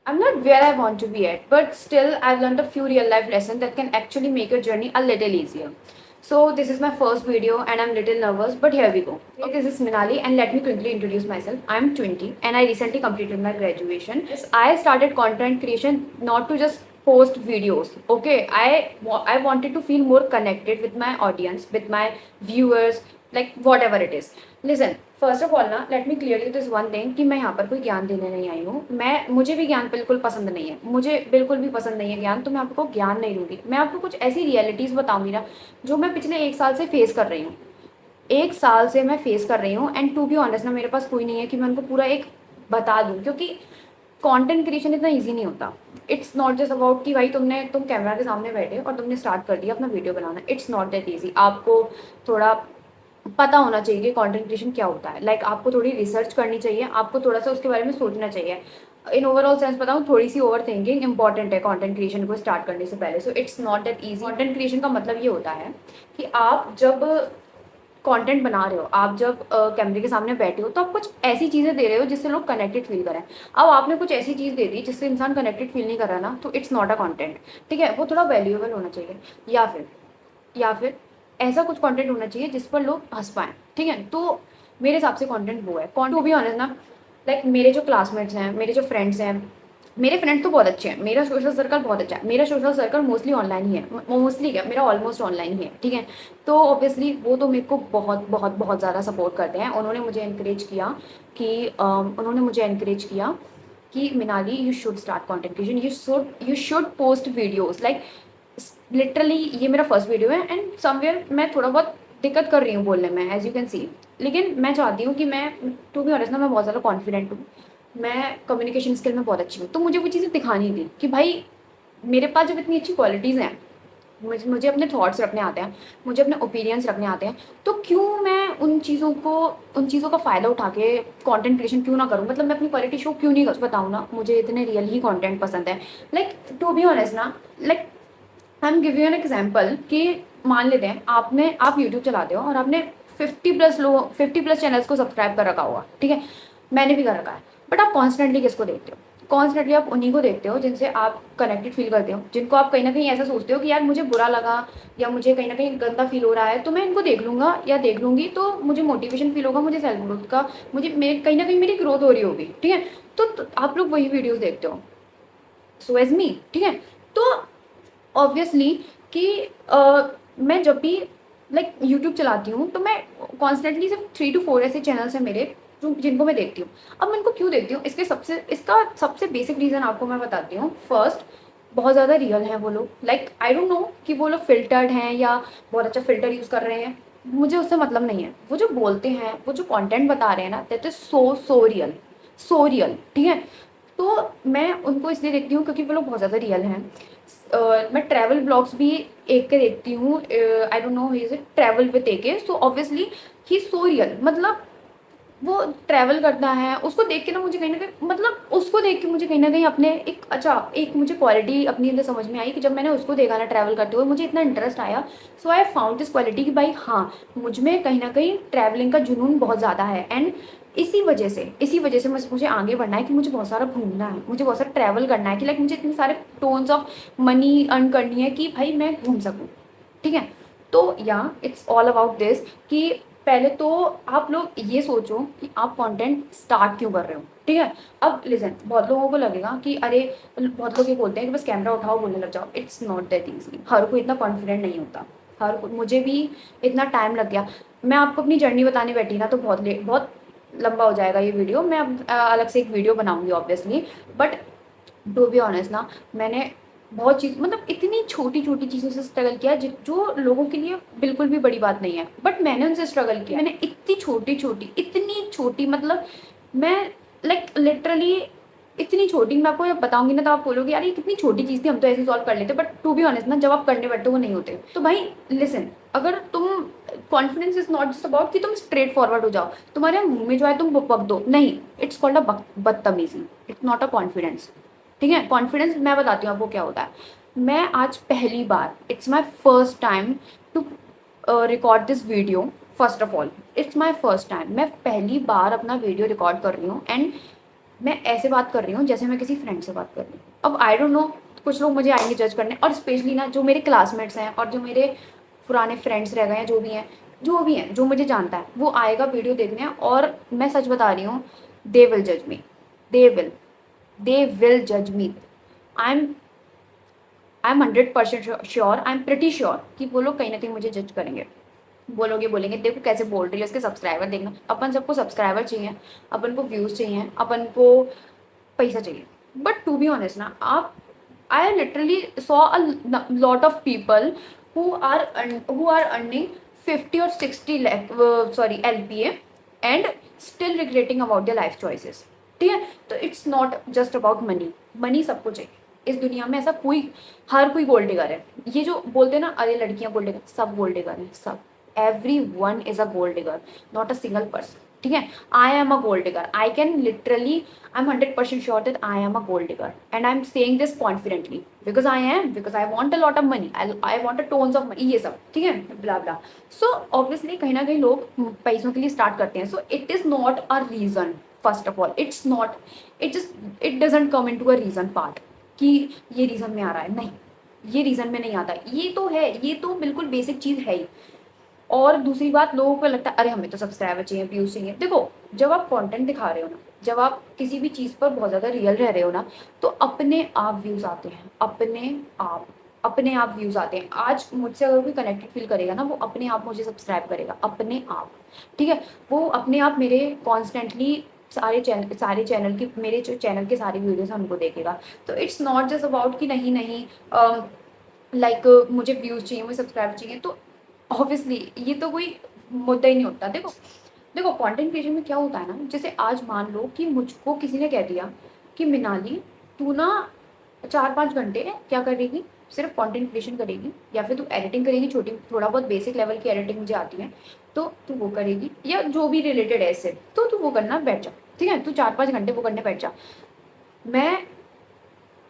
I'm not where I want to be at, but still I've learned a few real life lessons that can actually make your journey a little easier. So this is my first video and I'm a little nervous, but here we go. Okay, this is Minali and let me quickly introduce myself. I'm 20 and I recently completed my graduation. Yes, I started content creation not to just post videos. Okay, I wanted to feel more connected with my audience, with my viewers, like whatever it is. Listen, first of all ना let me clear you this one thing कि मैं यहाँ पर कोई ज्ञान देने नहीं आई हूँ। मुझे भी ज्ञान बिल्कुल पसंद नहीं है, मुझे बिल्कुल भी पसंद नहीं है ज्ञान, तो मैं आपको ज्ञान नहीं दूंगी। मैं आपको कुछ ऐसी रियलिटीज़ बताऊंगी ना जो मैं पिछले 1 साल से फेस कर रही हूँ। 1 साल से मैं फेस कर रही हूँ एंड टू बी ऑनेस्ट ना मेरे पास कोई नहीं है कि मैं उनको पूरा एक बता दूँ, क्योंकि कंटेंट क्रिएशन इतना इजी नहीं होता। इट्स नॉट जस्ट अबाउट कि भाई तुम कैमरा के सामने बैठे और तुमने स्टार्ट कर दिया अपना video banana. It's not that easy. आपको थोड़ा पता होना चाहिए कि कंटेंट क्रिएशन क्या होता है। लाइक आपको थोड़ी रिसर्च करनी चाहिए, आपको थोड़ा सा उसके बारे में सोचना चाहिए। इन ओवरऑल सेंस बताऊँ, थोड़ी सी ओवर थिंकिंग इंपॉर्टेंट है कंटेंट क्रिएशन को स्टार्ट करने से पहले। So it's not that easy. Content creation का मतलब ये होता है कि आप जब कंटेंट बना रहे हो, आप जब कैमरे के सामने बैठे हो, तो आप कुछ ऐसी चीज़ें दे रहे हो जिससे लोग कनेक्टेड फील करें। अब आपने कुछ ऐसी चीज़ दे दी जिससे इंसान कनेक्टेड फील नहीं कर रहा ना, तो इट्स नॉट अ कंटेंट। ठीक है, वो थोड़ा वैल्यूएबल होना चाहिए, या फिर ऐसा कुछ कंटेंट होना चाहिए जिस पर लोग हंस पाएँ। ठीक है, तो मेरे हिसाब से कंटेंट वो है। टू बी ऑनेस्ट ना, लाइक मेरे जो क्लासमेट्स हैं, मेरे जो फ्रेंड्स हैं, मेरे फ्रेंड तो बहुत अच्छे हैं, मेरा सोशल सर्कल बहुत अच्छा है। मेरा सोशल सर्कल मोस्टली ऑनलाइन ही है, मोस्टली क्या, मेरा ऑलमोस्ट ऑनलाइन ही है। ठीक है, तो ऑब्वियसली वो तो मेरे को बहुत बहुत बहुत ज़्यादा सपोर्ट करते हैं। उन्होंने मुझे इनकरेज किया कि Minali you should start content creation, you should post videos. Like literally ये मेरा फर्स्ट वीडियो है एंड समवेयर मैं थोड़ा बहुत दिक्कत कर रही हूँ बोलने में, एज यू कैन सी। लेकिन मैं चाहती हूँ कि मैं, टू बी ऑनेस्ट ना, मैं बहुत ज़्यादा कॉन्फिडेंट हूँ, मैं कम्युनिकेशन स्किल में बहुत अच्छी हूँ। तो मुझे वो चीज़ें दिखानी थी कि भाई मेरे पास जब इतनी अच्छी क्वालिटीज़ हैं, मुझे अपने थॉट्स रखने आते हैं, मुझे अपने ओपिनियंस रखने आते हैं, तो क्यों मैं उन चीज़ों का फ़ायदा उठा के कंटेंट क्रिएशन क्यों ना करूँ। मतलब मैं अपनी क्वालिटी शो क्यों नहीं बताऊँ ना। मुझे इतने रियल ही कंटेंट पसंद है। लाइक टू बी ऑनेस्ट ना, like I am give you an example कि मान लेते हैं आप यूट्यूब चलाते हो और आपने 50+ चैनल्स को सब्सक्राइब कर रखा होगा। ठीक है, मैंने भी कर रखा है, बट आप कॉन्स्टेंटली किसको देखते हो? कॉन्स्टेंटली आप उन्हीं को देखते हो जिनसे आप कनेक्टेड फील करते हो, जिनको आप कहीं ना कहीं ऐसा सोचते हो कि यार मुझे बुरा लगा या मुझे कहीं ना कहीं गंदा फील हो रहा है, तो मैं इनको देख लूँगा या देख लूँगी तो मुझे मोटिवेशन फील होगा, मुझे सेल्फ ग्रोथ का, मुझे मेरे कहीं ना कहीं मेरी ग्रोथ हो रही होगी। ठीक है, तो आप लोग वही वीडियोज़ देखते हो, सो एज मी। ठीक है, तो ऑब्वियसली कि मैं जब भी लाइक यूट्यूब चलाती हूँ तो मैं कॉन्स्टेंटली सिर्फ 3 to 4 ऐसे चैनल्स हैं मेरे जिनको मैं देखती हूँ। अब मैं इनको क्यों देखती हूँ, इसका सबसे बेसिक रीज़न आपको मैं बताती हूँ। फर्स्ट, बहुत ज़्यादा रियल हैं वो लोग। लाइक आई डोंट नो कि वो लोग फिल्टर्ड हैं या बहुत अच्छा फिल्टर यूज़ कर रहे हैं, मुझे उससे मतलब नहीं है। वो जो बोलते हैं, वो जो कंटेंट बता रहे हैं ना, that is so real, so real. ठीक है, तो मैं उनको इसलिए देखती हूँ क्योंकि वो लोग बहुत ज़्यादा रियल हैं। मैं ट्रैवल ब्लॉग्स भी एक के देखती हूँ। I don't know he is travel with AK, so obviously he so real. मतलब वो ट्रैवल करता है, उसको देख के ना मुझे कहीं ना कहीं, मतलब उसको देख के मुझे कहीं ना कहीं अपने एक मुझे क्वालिटी अपनी अंदर समझ में आई कि जब मैंने उसको देखा ना ट्रैवल करते हुए, मुझे इतना इंटरेस्ट आया। सो आई फाउंड दिस क्वालिटी कि भाई हाँ, मुझ में कहीं ना कहीं ट्रैवलिंग का जुनून बहुत ज़्यादा है। एंड इसी वजह से मुझे आगे बढ़ना है कि मुझे बहुत सारा घूमना है, मुझे बहुत सारा ट्रैवल करना है कि लाइक मुझे इतने सारे टोन्स ऑफ मनी अर्न करनी है कि भाई मैं घूम सकूँ। ठीक है, तो या इट्स ऑल अबाउट दिस कि पहले तो आप लोग ये सोचो कि आप कंटेंट स्टार्ट क्यों कर रहे हो। ठीक है, अब लिसन, बहुत लोगों को लगेगा कि अरे, बहुत लोग ये बोलते हैं कि बस कैमरा उठाओ बोलने लग जाओ। It's not that easy. हर कोई इतना कॉन्फिडेंट नहीं होता, मुझे भी इतना टाइम लग गया। मैं आपको अपनी जर्नी बताने बैठी ना तो बहुत लंबा हो जाएगा ये वीडियो। मैं अब अलग से एक वीडियो बनाऊंगी obviously, but to be honest ना, मैंने बहुत चीज़, मतलब इतनी छोटी छोटी चीज़ों से स्ट्रगल किया जो लोगों के लिए बिल्कुल भी बड़ी बात नहीं है, बट मैंने उनसे स्ट्रगल किया। मैंने इतनी छोटी, मतलब मैं लाइक लिटरली इतनी छोटी, मैं आपको जब बताऊंगी ना तो आप बोलोगे यार ये कितनी छोटी चीज़ थी, हम तो ऐसे सॉल्व कर लेते। बट टू बी ऑनेस्ट ना, जब आप करने बैठते हो वो नहीं होते। तो भाई लिसन, अगर तुम, confidence is not just about कि तुम स्ट्रेट फॉरवर्ड हो जाओ, तुम्हारे मुंह में जो है तुम बक दो, नहीं। इट्स कॉल्ड अ बदतमीजी, इट्स नॉट अ कॉन्फिडेंस। ठीक है, कॉन्फिडेंस मैं बताती हूँ आपको क्या होता है। मैं आज पहली बार, it's my first time to record this video. First of all, it's my first time, मैं पहली बार अपना वीडियो रिकॉर्ड कर रही हूँ एंड मैं ऐसे बात कर रही हूँ जैसे मैं किसी फ्रेंड से बात कर रही हूँ। अब आई डोंट नो, कुछ लोग मुझे आएंगे जज करने, और स्पेशली ना जो मेरे क्लासमेट्स हैं और जो मेरे पुराने फ्रेंड्स रह गए हैं, जो भी हैं जो मुझे जानता है, वो आएगा वीडियो देखने, और मैं सच बता रही हूँ, दे विल जज मी, दे विल दे विल जज me. I am I am 100% sure, I am pretty sure कि वो लोग कहीं ना कहीं मुझे जज करेंगे। बोलेंगे देखो कैसे बोल रही है, उसके सब्सक्राइबर देखना। अपन सबको सब्सक्राइबर चाहिए, अपन को व्यूज़ चाहिए, अपन को पैसा चाहिए। बट टू बी ऑनेस्ट ना, आप I literally saw a lot of people who are earning 50 or 60 lakh sorry LPA and still regretting about their life choices। ठीक है, तो it's not just about money. Money सबको चाहिए इस दुनिया में, ऐसा कोई, हर कोई गोल्ड डिगर है। ये जो बोलते हैं ना, अरे लड़कियां गोल्ड डिगर, सब गोल्ड डिगर है, सब। everyone is a gold digger, not a single person। ठीक है, I am a gold digger, I can literally, I'm 100% sure that I am a gold digger, and I'm saying this confidently because I want a lot of money, I want a tons of money, ये सब ठीक है, blah blah। So obviously कहीं ना कहीं लोग पैसों के लिए स्टार्ट करते हैं। So it is not a reason, first of all it's not, it doesn't come into a reason part कि ये रीज़न में आ रहा है, नहीं, ये रीज़न में नहीं आता। ये तो है, ये तो बिल्कुल बेसिक चीज़ है ही। और दूसरी बात, लोगों को लगता है अरे हमें तो सब्सक्राइबर चाहिए, व्यूज चाहिए। देखो, जब आप कंटेंट दिखा रहे हो ना, जब आप किसी भी चीज़ पर बहुत ज़्यादा रियल रह रहे हो ना, तो अपने आप व्यूज़ आते हैं, अपने आप व्यूज़ आते हैं। आज मुझसे अगर कोई कनेक्टेड फील करेगा ना, वो अपने आप मुझे सब्सक्राइब करेगा, अपने आप। ठीक है, वो अपने आप मेरे कॉन्स्टेंटली सारे चैनल की, मेरे जो चैनल के सारे वीडियोस हमको देखेगा। तो इट्स नॉट जस्ट अबाउट कि नहीं नहीं, लाइक मुझे व्यूज़ चाहिए, मुझे सब्सक्राइब चाहिए, तो ऑब्वियसली ये तो कोई मुद्दा ही नहीं होता। देखो देखो, कंटेंट क्रिएशन में क्या होता है ना, जैसे आज मान लो कि मुझको किसी ने कह दिया कि मिनाली तू ना 4-5 घंटे क्या करेगी, सिर्फ कंटेंट क्रिएशन करेगी, या फिर तू एडिटिंग करेगी, छोटी थोड़ा बहुत बेसिक लेवल की एडिटिंग मुझे आती है, तो तू वो करेगी, या जो भी रिलेटेड है इससे, तो तू वो करना बैठ जा। ठीक है, तू 4-5 घंटे वो करने बैठ जा। मैं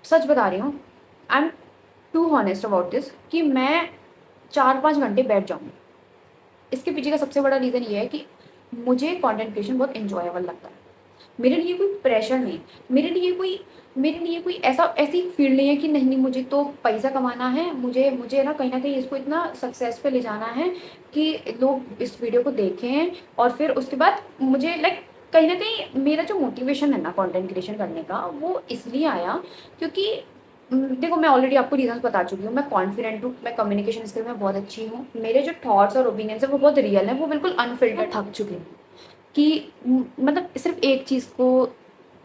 सच बता रही हूँ, I am to honest about this, कि मैं 4-5 घंटे बैठ जाऊँगी। इसके पीछे का सबसे बड़ा रीज़न ये है कि मुझे कंटेंट क्रिएशन बहुत एन्जॉयबल लगता है। मेरे लिए कोई प्रेशर नहीं, मेरे लिए कोई ऐसी फील्ड नहीं है कि नहीं मुझे तो पैसा कमाना है, मुझे मुझे ना कहीं इसको इतना सक्सेस पे ले जाना है कि लोग इस वीडियो को देखें, और फिर उसके बाद मुझे लाइक कहीं न कहीं मेरा जो मोटिवेशन है ना कंटेंट क्रिएशन करने का, वो इसलिए आया क्योंकि देखो, मैं ऑलरेडी आपको रीज़न्स बता चुकी हूँ। मैं कॉन्फिडेंट हूँ, मैं कम्युनिकेशन स्किल में बहुत अच्छी हूँ, मेरे जो थॉट्स और ओपिनियंस हैं वो बहुत रियल हैं, वो बिल्कुल अनफ़िल्टर्ड। थक चुकी हूँ कि मतलब सिर्फ़ एक चीज़ को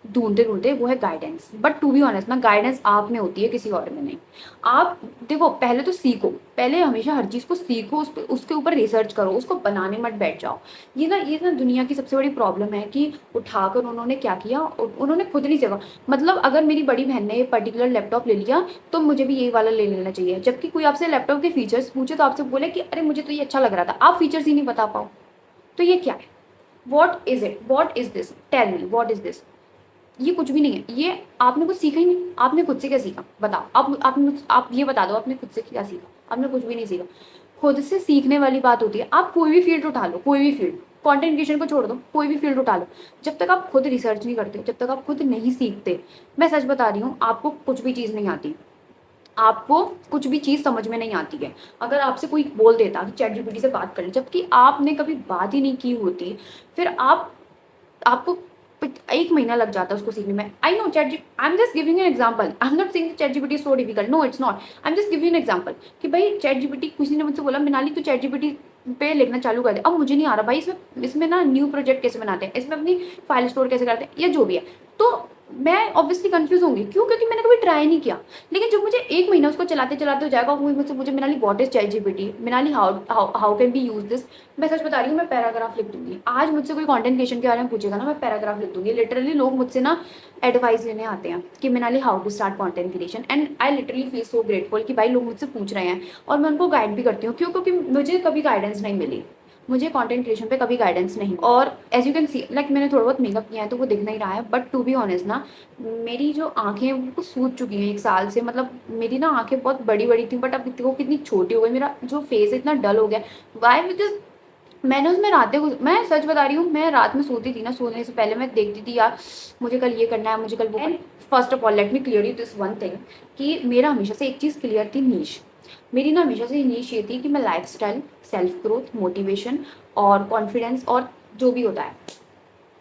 ढूँढते-ढूँढते, वो है guidance. But to be honest ना, गाइडेंस आप में होती है, किसी और में नहीं। आप देखो, पहले तो सीखो, पहले हमेशा हर चीज़ को सीखो, उसके ऊपर रिसर्च करो, उसको बनाने मत बैठ जाओ। ये ना दुनिया की सबसे बड़ी प्रॉब्लम है कि उठाकर उन्होंने क्या किया, उन्होंने खुद नहीं सीखा। मतलब अगर मेरी बड़ी बहन ने ये पर्टिकुलर लैपटॉप ले लिया, तो मुझे भी यही वाला ले लेना चाहिए। जबकि कोई आपसे लैपटॉप के फीचर्स पूछे तो आपसे बोले कि अरे मुझे तो ये अच्छा लग रहा था, आप फीचर्स ही नहीं बता पाओ, तो ये क्या है? What is it? What is this? Tell me what is this? ये कुछ भी नहीं है। ये आपने कुछ सीखा ही नहीं। आपने खुद से क्या सीखा? बताओ। आप ये बता दो, आपने खुद से क्या सीखा? आपने कुछ भी नहीं सीखा। खुद से सीखने वाली बात होती है, आप कोई भी फील्ड उठा लो, कोई भी फील्ड, कंटेंट क्रिएशन को छोड़ दो, कोई भी फील्ड उठा लो। जब तक आप खुद रिसर्च नहीं करते, जब तक आप खुद नहीं सीखते, मैं सच बता रही हूँ, आपको कुछ भी चीज़ नहीं आती। आपको कुछ भी चीज़ समझ में नहीं आती है। अगर आपसे कोई बोल देता कि चैट जीपीटी से बात कर ले, जबकि आपने कभी बात ही नहीं की होती, फिर आपको 1 महीना लग जाता है उसको सीखने में। I know chat G, I am just giving an example, I am not saying ChatGPT is so difficult, no it's not, I am just giving an example कि भाई चैट जीपीटी, किसी ने मुझसे बोला मिनाली तू चैट जीपीटी पे लिखना चालू कर दे। अब मुझे नहीं आ रहा भाई, इसमें ना न्यू प्रोजेक्ट कैसे बनाते हैं, इसमें अपनी फाइल स्टोर कैसे करते हैं, या जो भी है, तो मैं ऑब्वियसली कंफ्यूज होंगी। क्यों? क्योंकि मैंने कभी ट्राई नहीं किया। लेकिन जब मुझे 1 महीना उसको चलाते चलाते हो जाएगा, कोई मुझे Minali what is chat GPT, Minali how can be use this, मैं सच बता रही हूँ, मैं पैराग्राफ लिख दूंगी। आज मुझसे कोई कंटेंट क्रिएशन के बारे में पूछेगा ना, मैं पैराग्राफ लिख दूंगी। लिटरली लोग मुझसे ना एडवाइस लेने आते हैं कि Minali how to start content creation, and I literally feel so grateful कि भाई लोग मुझसे पूछ रहे हैं, और मैं उनको गाइड भी करती हूँ। क्यों? क्योंकि मुझे कभी गाइडेंस नहीं मिली, मुझे कंटेंट क्रिएशन पे कभी गाइडेंस नहीं। और as you can see, like मैंने थोड़ा बहुत मेकअप किया है तो वो दिख नहीं रहा है, बट टू बी ऑनेस्ट ना, मेरी जो आंखें वो सूज चुकी हैं 1 साल से। मतलब मेरी ना आंखें बहुत बड़ी बड़ी थी, बट अब वो कितनी छोटी हो गई, मेरा जो फेस है इतना डल हो गया। वाई? बिकॉज मैंने उसमें मैं सच बता रही हूँ, मैं रात में सोती थी ना, सोने से पहले मैं देखती थी यार मुझे कल ये करना है, मुझे कल वो। And first of all let me clear you this one thing कि मेरा हमेशा से एक चीज़ क्लियर थी, नीश। मेरी ना हमेशा से नीश ये थी कि मैं लाइफस्टाइल, सेल्फ ग्रोथ, मोटिवेशन और कॉन्फिडेंस और जो भी होता है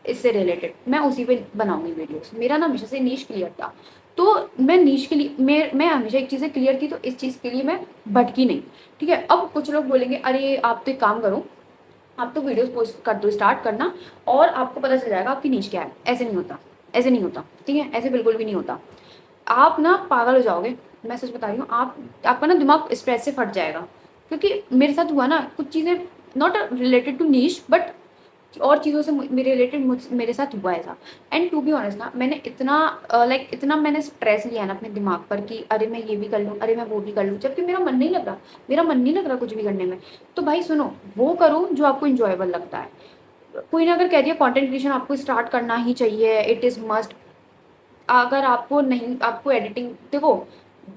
इससे रिलेटेड मैं उसी पे बनाऊंगी वीडियोस। मेरा ना हमेशा से नीश क्लियर था। तो मैं नीश के लिए मैं हमेशा एक चीज़ें क्लियर की, तो इस चीज़ के लिए मैं भटकी नहीं। ठीक है, अब कुछ लोग बोलेंगे अरे आप तो एक काम करो, आप तो वीडियोस पोस्ट कर दो, स्टार्ट करना और आपको पता चल जाएगा आपकी नीश क्या है। ऐसे नहीं होता, ऐसे नहीं होता। ठीक है, ऐसे बिल्कुल भी नहीं होता। आप ना पागल हो जाओगे, मैं सच बता रही हूँ। आपका ना दिमाग स्ट्रेस से फट जाएगा, क्योंकि मेरे साथ हुआ ना कुछ चीज़ें, not related to niche but और चीज़ों से मेरे रिलेटेड मेरे साथ हुआ ऐसा। एंड टू बी ऑनेस्ट ना, मैंने इतना इतना मैंने स्ट्रेस लिया ना अपने दिमाग पर कि अरे मैं ये भी कर लूँ, अरे मैं वो भी कर लूँ, जबकि मेरा मन नहीं लग रहा। मेरा मन नहीं लग रहा कुछ भी करने में। तो भाई सुनो, वो करो जो आपको इंजॉयबल लगता है। कोई ना अगर कह दिया कंटेंट क्रिएशन आपको स्टार्ट करना ही चाहिए, इट इज़ मस्ट। अगर आपको नहीं, आपको एडिटिंग देखो,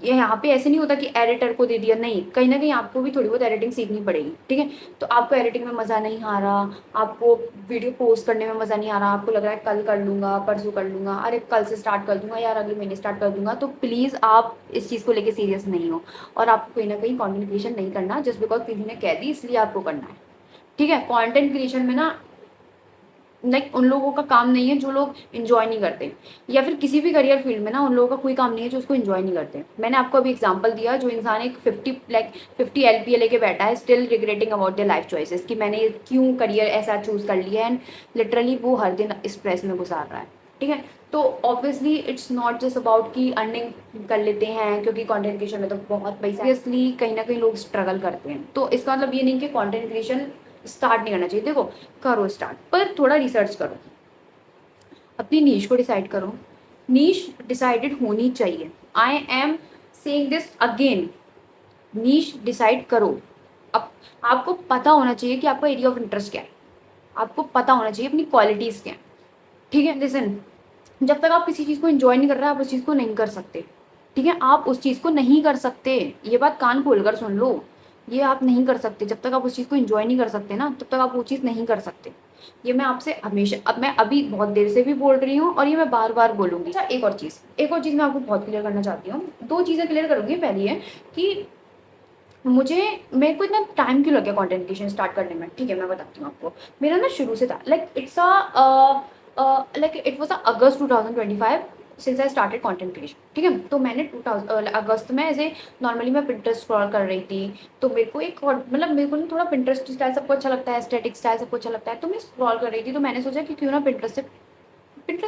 ये यहाँ पे ऐसे नहीं होता कि एडिटर को दे दिया, नहीं, कहीं ना कहीं आपको भी थोड़ी बहुत एडिटिंग सीखनी पड़ेगी। ठीक है, तो आपको एडिटिंग में मज़ा नहीं आ रहा, आपको वीडियो पोस्ट करने में मज़ा नहीं आ रहा, आपको लग रहा है कल कर लूँगा, परसों कर लूँगा, अरे कल से स्टार्ट कर दूंगा यार, अगले महीने स्टार्ट कर दूंगा, तो प्लीज़ आप इस चीज़ को लेकर सीरियस नहीं हो। और आपको कहीं ना कहीं कॉन्टेंट क्रिएशन नहीं करना जस्ट बिकॉज किसी ने कह दी इसलिए आपको करना है। ठीक है, कॉन्टेंट क्रिएशन में ना उन लोगों का काम नहीं है जो लोग इन्जॉय नहीं करते, या फिर किसी भी करियर फील्ड में ना उन लोगों का कोई काम नहीं है जो उसको इन्जॉय नहीं करते। मैंने आपको अभी एग्जांपल दिया, जो इंसान एक 50 LPA लेके बैठा है still regretting about the life choices कि मैंने क्यों करियर ऐसा चूज कर लिया, एंड लिटरली वो हर दिन स्ट्रेस में गुजार रहा है। ठीक है, तो obviously it's not just about कि अर्निंग कर लेते हैं, क्योंकि कंटेंट क्रिएशन में तो बहुत पैसा, ऑब्वियसली कहीं ना कहीं लोग स्ट्रगल करते हैं। तो इसका मतलब ये नहीं कि कंटेंट क्रिएशन स्टार्ट नहीं करना चाहिए। देखो, करो स्टार्ट, पर थोड़ा रिसर्च करो, अपनी नीश को डिसाइड करो। नीश डिसाइडेड होनी चाहिए। I am saying this again, niche decide करो। अब आपको पता होना चाहिए कि आपका एरिया ऑफ इंटरेस्ट क्या है, आपको पता होना चाहिए अपनी क्वालिटीज़ क्या है। ठीक है, लिसन, जब तक आप किसी चीज़ को एंजॉय नहीं कर रहे आप उस चीज़ को नहीं कर सकते। ठीक है, आप उस चीज़ को नहीं कर सकते, ये बात कान खोल कर सुन लो। ये आप नहीं कर सकते, जब तक आप उस चीज़ को एंजॉय नहीं कर सकते ना, तब तक आप वो चीज़ नहीं कर सकते। ये मैं आपसे हमेशा, अब मैं अभी बहुत देर से भी बोल रही हूँ और ये मैं बार बार बोलूँगी। अच्छा, एक और चीज़ मैं आपको बहुत क्लियर करना चाहती हूँ। दो चीज़ें क्लियर करूँगी। पहली है कि मेरे को इतना टाइम क्यों लग गया कंटेंट क्रिएशन स्टार्ट करने में। ठीक है, मैं बताती हूँ आपको। मेरा ना शुरू से था, it was August 2025 since I started content creation. ठीक है, तो मैंने 2000 अगस्त में ऐसे नॉर्मली मैं पिंटरेस्ट स्क्रॉल कर रही थी, तो मेरे को ना थोड़ा पिंटरेस्ट स्टाइल सबको अच्छा लगता है, एस्थेटिक स्टाइल सबको अच्छा लगता है, तो मैं स्क्रॉल कर रही थी, तो मैंने सोचा कि क्यों ना पिंटरेस्ट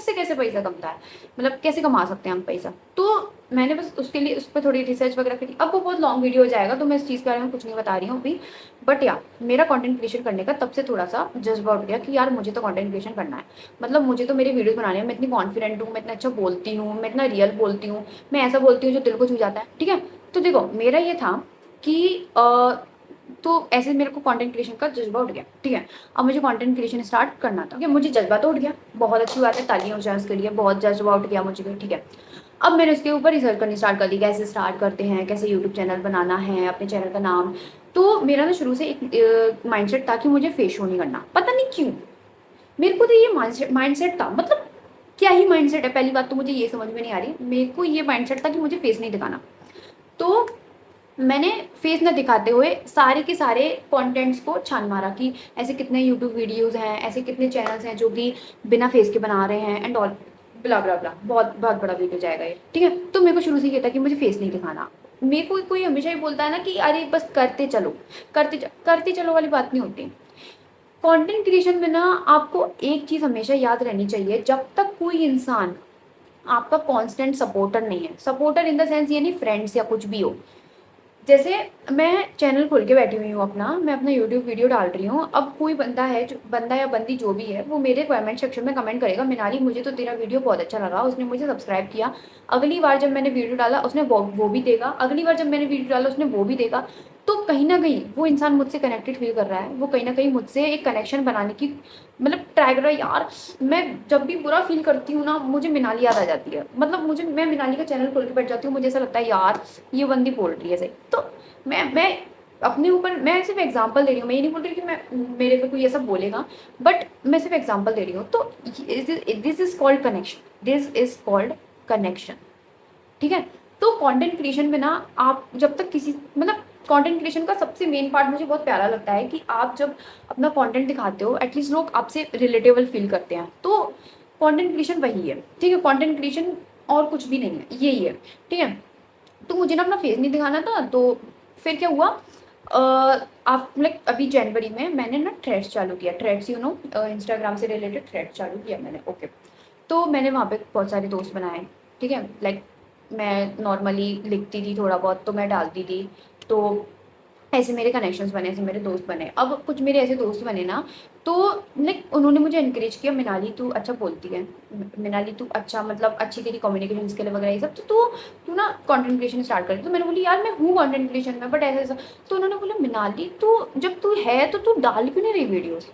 से कैसे पैसा कमता है, मतलब कैसे कमा सकते हैं हम पैसा। तो मैंने बस उसके लिए उस पर थोड़ी रिसर्च वगैरह करी। अब वो बहुत लॉन्ग वीडियो हो जाएगा, तो मैं इस चीज़ के बारे में कुछ नहीं बता रही हूँ अभी। बट या मेरा कंटेंट क्रिएशन करने का तब से थोड़ा सा जज्बा उठ गया कि यार मुझे तो कंटेंट क्रिएशन करना है। मतलब मुझे तो मेरी वीडियोस बनाने में, मैं इतनी कॉन्फिडेंट हूँ, मैं इतना अच्छा बोलती हूँ, मैं इतना रियल बोलती हूँ, मैं ऐसा बोलती हूँ जो दिल को छू जाता है। ठीक है, तो देखो मेरा ये था कि तो ऐसे मेरे को कंटेंट क्रिएशन का जज्बा उठ गया। ठीक है, अब मुझे कंटेंट क्रिएशन स्टार्ट करना था। ठीक है, मुझे जज्बा तो उठ गया, बहुत अच्छी बात है, तालियां हो जाए उसके लिए, बहुत जज्बा उठ गया मुझे। ठीक है, अब मैंने उसके ऊपर रिसर्च करनी स्टार्ट कर दी, कैसे स्टार्ट करते हैं, कैसे यूट्यूब चैनल बनाना है, अपने चैनल का नाम। तो मेरा ना शुरू से एक माइंडसेट था कि मुझे फेस शो नहीं करना, पता नहीं क्यों मेरे को तो ये माइंडसेट था। मतलब क्या ही माइंडसेट है, पहली बात तो मुझे ये समझ में नहीं आ रही। मेरे को ये माइंडसेट था कि मुझे फेस नहीं दिखाना। तो मैंने फेस न दिखाते हुए सारे के सारे कंटेंट्स को छान मारा कि ऐसे कितने यूट्यूब वीडियोस हैं, ऐसे कितने चैनल्स हैं जो कि बिना फेस के बना रहे हैं, एंड ऑल ब्ला ब्ला ब्ला, बहुत बहुत बड़ा वीडियो जाएगा ये। ठीक है, तो मेरे को शुरू से ये था कि मुझे फेस नहीं दिखाना। मेरे को कोई हमेशा ही बोलता है ना कि अरे बस करते चलो, करते चलो वाली बात नहीं होती। कंटेंट क्रिएशन में ना आपको एक चीज़ हमेशा याद रहनी चाहिए, जब तक कोई इंसान आपका कांस्टेंट सपोर्टर नहीं है, सपोर्टर इन द सेंस ये नहीं फ्रेंड्स या कुछ भी हो। जैसे मैं चैनल खोल के बैठी हुई हूँ अपना, मैं अपना यूट्यूब वीडियो डाल रही हूँ। अब कोई बंदा है, जो बंदा या बंदी जो भी है, वो मेरे कमेंट सेक्शन में कमेंट करेगा, मिनाली मुझे तो तेरा वीडियो बहुत अच्छा लगा, उसने मुझे सब्सक्राइब किया। अगली बार जब मैंने वीडियो डाला उसने वो भी देगा, अगली बार जब मैंने वीडियो डाला उसने वो भी देगा। तो कहीं ना कहीं वो इंसान मुझसे कनेक्टेड फील कर रहा है, वो कहीं ना कहीं मुझसे एक कनेक्शन बनाने की मतलब ट्राई कर रहा है। यार मैं जब भी बुरा फील करती हूँ ना, मुझे मिनाली याद आ जाती है। मतलब मैं मिनाली का चैनल खोल के बैठ जाती हूँ, मुझे ऐसा लगता है यार ये बंदी बोल रही है सही। तो मैं अपने ऊपर मैं सिर्फ एग्जांपल दे रही हूँ, मैं ये नहीं बोल रही कि मैं मेरे पे कोई ऐसा बोलेगा, बट मैं सिर्फ एग्जांपल दे रही हूँ। तो this is called connection, this is called connection, ठीक है। तो कंटेंट क्रिएशन में ना आप जब तक किसी मतलब कंटेंट क्रिएशन का सबसे मेन पार्ट मुझे बहुत प्यारा लगता है कि आप जब अपना कंटेंट दिखाते हो एटलीस्ट लोग आपसे रिलेटेबल फील करते हैं। तो कंटेंट क्रिएशन वही है, ठीक है। कंटेंट क्रिएशन और कुछ भी नहीं है, यही है, ठीक है। तो मुझे ना अपना फेस नहीं दिखाना था, तो फिर क्या हुआ, आप लाइक अभी जनवरी में मैंने ना थ्रेड्स चालू किया, थ्रेड्स यू नो इंस्टाग्राम से रिलेटेड थ्रेड्स चालू किया मैंने, ओके। तो मैंने वहाँ पे बहुत सारे दोस्त बनाए, ठीक है। लाइक मैं नॉर्मली लिखती थी थोड़ा बहुत तो मैं डालती थी, तो ऐसे मेरे कनेक्शंस बने, ऐसे मेरे दोस्त बने। अब कुछ मेरे ऐसे दोस्त बने ना, तो लाइक उन्होंने मुझे इनकरेज किया, मिनाली तू अच्छा बोलती है, मिनाली तू अच्छा मतलब अच्छी तेरी कम्युनिकेशन स्किल वगैरह ये सब, तो तू ना कंटेंट क्रिएशन स्टार्ट कर। तो मैंने बोली यार मैं हूँ कंटेंट क्रिएशन में, बट ऐसा ऐसा। तो उन्होंने बोला मिनाली तू जब तू है तो तू डाल क्यों नहीं रही वीडियोज़,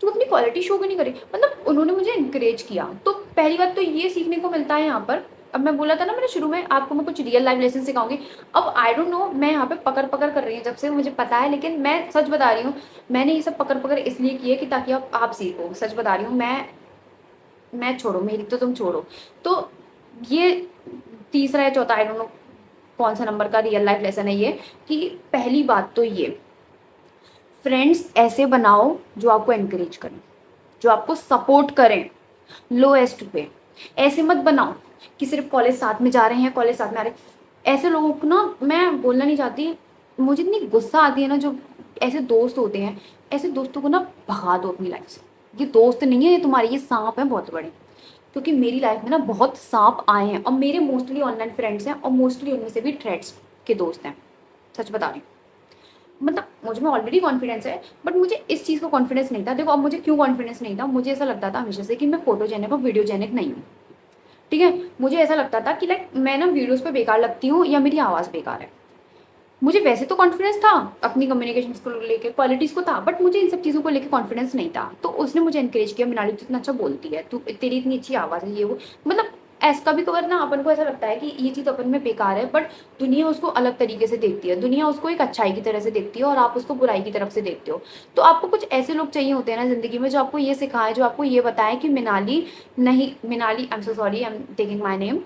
तू अपनी क्वालिटी शो क्यों नहीं करी। मतलब उन्होंने मुझे इंकरेज किया। तो पहली बात तो ये सीखने को मिलता है यहाँ पर। अब मैं बोला था ना मैंने शुरू में आपको मैं कुछ रियल लाइफ लेसन सिखाऊंगी। अब आई डोंट नो मैं यहाँ पे पकड़ पकड़ कर रही हूँ जब से मुझे पता है, लेकिन मैं सच बता रही हूँ, मैंने ये सब पकड़ पकड़ इसलिए किए कि ताकि आप सीखो। सच बता रही हूँ मैं छोड़ो मेरी तो तुम छोड़ो। तो ये तीसरा या चौथा आई डोंट नो कौन सा नंबर का रियल लाइफ लेसन है ये, कि पहली बात तो ये फ्रेंड्स ऐसे बनाओ जो आपको एनकरेज करें, जो आपको सपोर्ट करें लोएस्ट पे। ऐसे मत बनाओ कि सिर्फ कॉलेज साथ में जा रहे हैं, कॉलेज साथ में आ रहे हैं। ऐसे लोगों को ना मैं बोलना नहीं चाहती, मुझे इतनी गुस्सा आती है ना जो ऐसे दोस्त होते हैं। ऐसे दोस्तों को ना भगा दो अपनी लाइफ से। ये दोस्त नहीं है, ये तुम्हारे ये सांप हैं बहुत बड़े। क्योंकि मेरी लाइफ में ना बहुत सांप आए हैं और मेरे मोस्टली ऑनलाइन फ्रेंड्स हैं और मोस्टली उनमें से भी थ्रेड्स के दोस्त हैं। सच बता रही हूँ। मतलब मुझ में ऑलरेडी कॉन्फिडेंस है, बट मुझे इस चीज़ का कॉन्फिडेंस नहीं था। देखो अब मुझे क्यों कॉन्फिडेंस नहीं था, मुझे ऐसा लगता था हमेशा से कि मैं फोटोजेनिक और वीडियोजेनिक नहीं हूँ, ठीक है। मुझे ऐसा लगता था कि लाइक मैं ना वीडियोस पे बेकार लगती हूँ या मेरी आवाज़ बेकार है। मुझे वैसे तो कॉन्फिडेंस था अपनी कम्युनिकेशन को लेके, क्वालिटीज़ को था, बट मुझे इन सब चीज़ों को लेके कॉन्फिडेंस नहीं था। तो उसने मुझे इंकरेज किया, मिनाली तू इतना अच्छा बोलती है, तू तेरी इतनी अच्छी आवाज़ है, ये वो। मतलब ऐसा कभी कभार ना अपन को ऐसा लगता है कि ये चीज़ अपन में बेकार है, बट दुनिया उसको अलग तरीके से देखती है। दुनिया उसको एक अच्छाई की तरह से देखती है और आप उसको बुराई की तरफ से देखते हो। तो आपको कुछ ऐसे लोग चाहिए होते हैं ना ज़िंदगी में जो आपको ये सिखाएं, जो आपको ये बताएं कि मिनाली नहीं, Minali I am so sorry I am taking my name,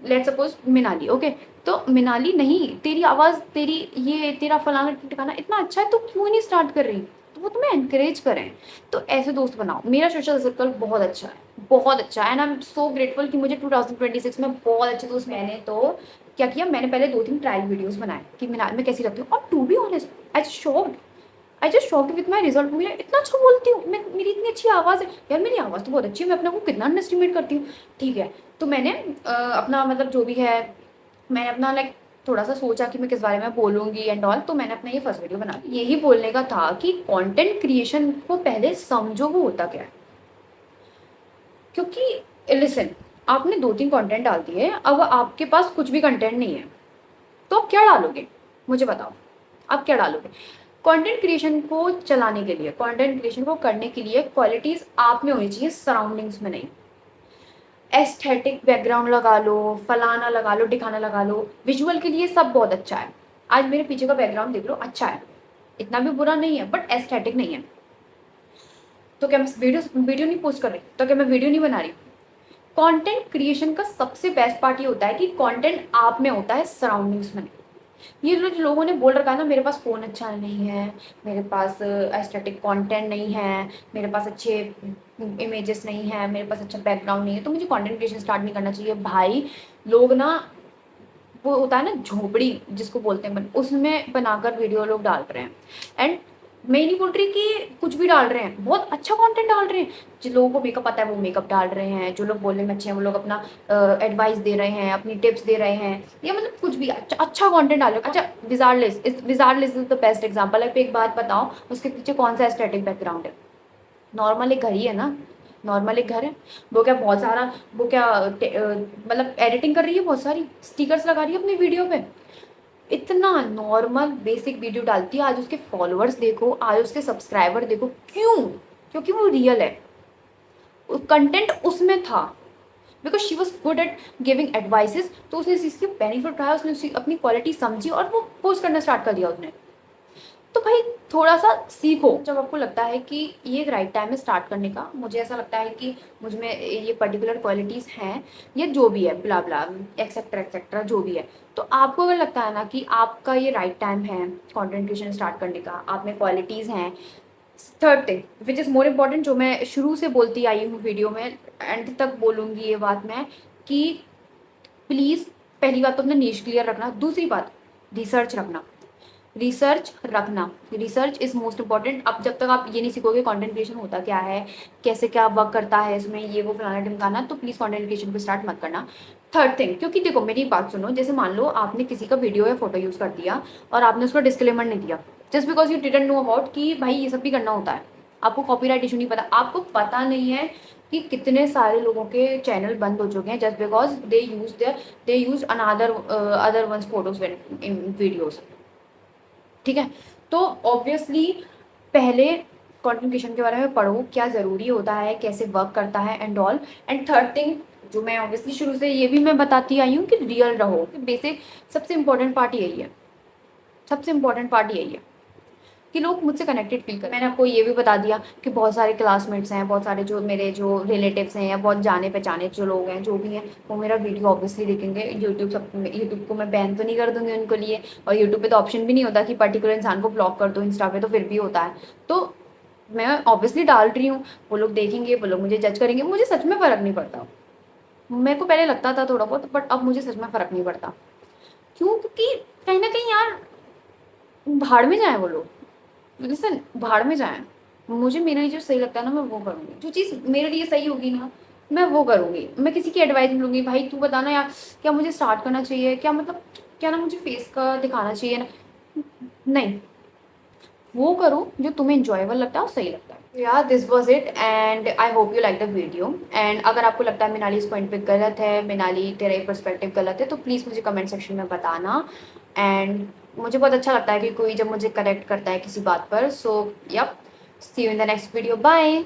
let's suppose Minali, okay. तो मिनाली नहीं, तेरी आवाज़, तेरी ये तेरा फलाना ठिकाना इतना अच्छा है, तो क्यों नहीं स्टार्ट कर रही। तो वो तुम्हें एनकरेज करें। तो ऐसे दोस्त बनाओ। मेरा सोशल सर्कल बहुत अच्छा है, बहुत अच्छा है, and I am so grateful कि मुझे 2026 में बहुत अच्छे दोस्त। मैंने तो क्या किया, मैंने पहले 2-3 ट्रायल वीडियोस बनाए कि मिनाल में कैसी लगती हूँ, और to be honest I just shocked with my result. मेरा इतना अच्छा बोलती हूँ मैं, मेरी इतनी अच्छी आवाज़ है यार, मेरी आवाज़ तो बहुत अच्छी है, मैं अपने को कितना अंडरस्टिमेट करती हूँ, ठीक है। तो मैंने अपना मतलब जो भी है, मैंने अपना लाइक थोड़ा सा सोचा कि मैं किस बारे में बोलूँगी एंड ऑल। तो मैंने अपना ये फर्स्ट वीडियो बना दी। यही बोलने का था कि कंटेंट क्रिएशन को पहले समझो वो होता क्या है। क्योंकि लिसन, आपने 2-3 कंटेंट डाल दिए, अब आपके पास कुछ भी कंटेंट नहीं है, तो आप क्या डालोगे मुझे बताओ, आप क्या डालोगे। कंटेंट क्रिएशन को चलाने के लिए, कंटेंट क्रिएशन को करने के लिए क्वालिटीज़ आप में होनी चाहिए, सराउंडिंग्स में नहीं। एस्थेटिक बैकग्राउंड लगा लो, फलाना लगा लो, दिखाना लगा लो, विजुअल के लिए सब बहुत अच्छा है। आज मेरे पीछे का बैकग्राउंड देख लो, अच्छा है, इतना भी बुरा नहीं है, बट एस्थेटिक नहीं है। तो क्या मैं वीडियो नहीं पोस्ट कर रही, तो क्या मैं वीडियो नहीं बना रही। कंटेंट क्रिएशन का सबसे बेस्ट पार्ट ये होता है कि कंटेंट आप में होता है, सराउंडिंग्स में नहीं। ये जो लोगों ने बोल रखा है ना, मेरे पास फ़ोन अच्छा नहीं है, मेरे पास एस्थेटिक कंटेंट नहीं है, मेरे पास अच्छे इमेजेस नहीं है, मेरे पास अच्छा बैकग्राउंड नहीं है, तो मुझे कंटेंट क्रिएशन स्टार्ट नहीं करना चाहिए भाई। लोग ना, वो होता है ना झोपड़ी जिसको बोलते हैं, उसमें बनाकर वीडियो लोग डाल रहे हैं। एंड मैं नहीं बोल रही कि कुछ भी डाल रहे हैं, बहुत अच्छा कंटेंट डाल रहे हैं। जिन लोगों को मेकअप आता है वो मेकअप डाल रहे हैं, जो लोग बोलने में अच्छे हैं वो लोग अपना एडवाइस दे रहे हैं, अपनी टिप्स दे रहे हैं, या मतलब कुछ भी अच्छा अच्छा कंटेंट डाल रहे हैं। अच्छा, विजार्डलेस इज द बेस्ट एग्जाम्पल है। एक बात बताओ, उसके पीछे कौन सा एस्थेटिक बैकग्राउंड है। नॉर्मल एक घर ही है ना, नॉर्मल एक घर है। वो क्या बहुत सारा, वो क्या मतलब एडिटिंग कर रही है, बहुत सारी स्टिकर्स लगा रही है अपनी वीडियो पे। इतना नॉर्मल बेसिक वीडियो डालती है, आज उसके फॉलोअर्स देखो, आज उसके सब्सक्राइबर देखो। क्यों? क्योंकि वो रियल है, कंटेंट उसमें था, because she was good at giving advices. तो उसने इसकी बेनिफिट उठाया, उसने अपनी क्वालिटी समझी और वो पोस्ट करना स्टार्ट कर दिया उसने। तो भाई थोड़ा सा सीखो। जब आपको लगता है कि ये एक राइट टाइम है स्टार्ट करने का, मुझे ऐसा लगता है कि मुझ में ये पर्टिकुलर क्वालिटीज़ हैं, या जो भी है ब्ला ब्ला एक्सेट्रा जो भी है, तो आपको अगर लगता है ना कि आपका ये राइट टाइम है कंटेंट क्रिएशन स्टार्ट करने का, आप में क्वालिटीज़ हैं। Third thing which is more important, जो मैं शुरू से बोलती आई हूँ वीडियो में, एंड तक बोलूँगी ये बात मैं, कि प्लीज़ पहली बात तो अपना नीश क्लियर रखना। दूसरी बात, रिसर्च रखना। Research is most important. अब जब तक आप ये नहीं सीखोगे कंटेंट क्रिएशन होता क्या है, कैसे क्या वर्क करता है इसमें, ये वो फलाना ढिमकाना, तो प्लीज़ कंटेंट क्रिएशन को स्टार्ट मत करना। थर्ड थिंग, क्योंकि देखो मेरी बात सुनो, जैसे मान लो आपने किसी का वीडियो या फोटो यूज़ कर दिया और आपने उसका डिस्क्लेमर नहीं दिया, just because you didn't know about कि भाई ये सब भी करना होता है। आपको कॉपीराइट इशू नहीं पता, आपको पता नहीं है कि कितने सारे लोगों के चैनल बंद हो चुके हैं just because they use another other ones photos in videos. ठीक है, तो ऑब्वियसली पहले कंटेंट क्रिएशन के बारे में पढ़ो, क्या ज़रूरी होता है, कैसे वर्क करता है and all. And third thing, जो मैं ऑब्वियसली शुरू से ये भी मैं बताती आई हूँ कि रियल रहो। बेसिक सबसे इम्पोर्टेंट पार्ट यही है, सबसे इम्पोर्टेंट पार्ट यही है कि लोग मुझसे कनेक्टेड फील करें। मैंने आपको ये भी बता दिया कि बहुत सारे क्लासमेट्स हैं, बहुत सारे जो मेरे जो रिलेटिव्स हैं, या बहुत जाने पहचाने जो लोग हैं, जो भी हैं, वो मेरा वीडियो ऑब्वियसली देखेंगे। यूट्यूब को मैं बैन तो नहीं कर दूंगी उनको लिए, और यूट्यूब पे तो ऑप्शन भी नहीं होता कि पर्टिकुलर इंसान को ब्लॉक कर दो, इंस्टा पे तो फिर भी होता है। तो मैं ऑब्वियसली डाल रही हूँ, वो लोग देखेंगे, वो लोग मुझे जज करेंगे, मुझे सच में फ़र्क नहीं पड़ता। मेरे को पहले लगता था थोड़ा बहुत, बट अब मुझे सच में फ़र्क नहीं पड़ता। क्यों? क्योंकि कहीं ना कहीं यार भाड़ में जाए वो लोग, लिसन भाड़ में जाएँ। मुझे मेरे लिए जो सही लगता है ना मैं वो करूँगी। जो चीज़ मेरे लिए सही होगी ना मैं वो करूँगी। मैं किसी की एडवाइस नहीं लूँगी, भाई तू बता ना यार क्या मुझे स्टार्ट करना चाहिए? क्या मतलब क्या ना मुझे फेस का दिखाना चाहिए ना? नहीं, वो करो जो तुम्हें एन्जॉयबल लगता है और सही लगता है। यार this was it and I hope you like the video. And अगर आपको लगता है मिनाली इस पॉइंट पे गलत है, मिनाली तेरा ये पर्सपेक्टिव गलत है, तो प्लीज़ मुझे कमेंट सेक्शन में बताना। एंड मुझे बहुत अच्छा लगता है कि कोई जब मुझे करेक्ट करता है किसी बात पर। So yup, see you in the next video, bye.